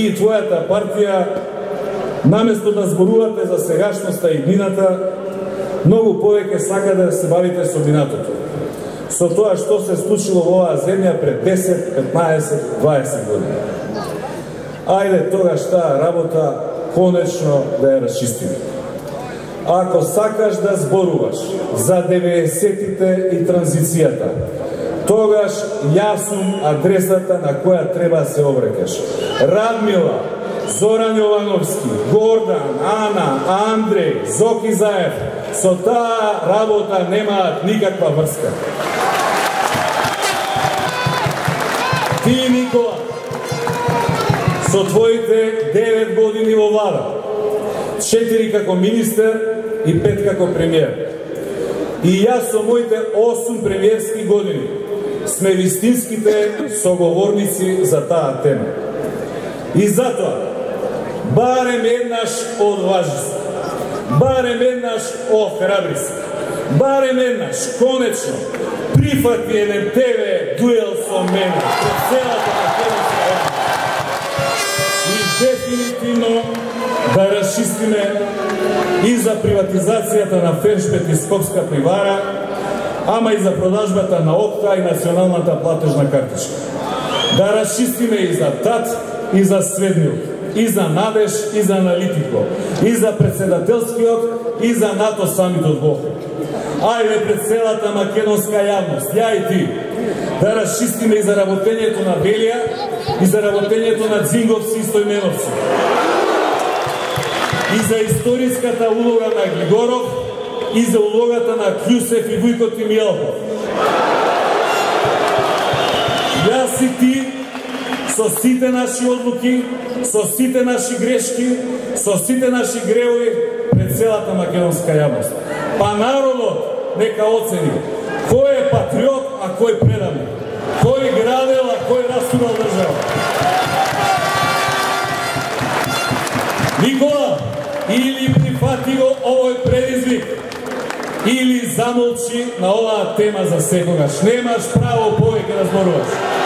ти и твојата партија, наместо да зборувате за сегашноста и мината, многу повеќе сака да се бавите со минатото. Со тоа што се случило во оваа земја пред 10, 15, 20 години. Ајде тогаш таа работа конечно да ја расчистиме. Ако сакаш да зборуваш за 90-тите и транзицијата, тогаш јас сум адресата на која треба да се обрекаш. Радмила, Зоран Јовановски, Гордан, Ана, Андреј, Зоки Заев, со таа работа немаат никаква врска. Ти, Никола, со твоите 9 години во влада, 4 како министер и 5 како премиер. И јас со моите 8 премиерски години сме вистинските соговорници за таа тема. И затоа, барем еднаш одважи се, барем еднаш охрабри се, барем еднаш, конечно, прифати еден ТВ дуел со мене пред целата македонска јавност. И дефинитивно да расчистиме и за приватизацијата на Фершбет и Скопска пивара, ама и за продажбата на ОКТА и националната платежна картичка. Да расчистиме и за ТАТ, и за Сведнил, и за Надеж, и за Аналитико, и за председателскиот, и за НАТО самитот во Охрид. Ајде пред целата македонска јавност, ја и ти, да расчистиме и за работењето на Белија, и за работењето на Дзинговци и Стојменовци, и за историската улога на Глигоров, и за улогата на Кљусев и Вујко Тимјелков. Јас и ти, со сите наши одлуки, со сите наши грешки, со сите наши греови пред целата македонска јавност. Па народот нека оцени кој е патриот, а кој предавник, кој градел, а кој растурал држава. Никола, или прифати го овој предизвик, или замолчи на оваа тема за секогаш. Немаш право повеќе да зборуваш.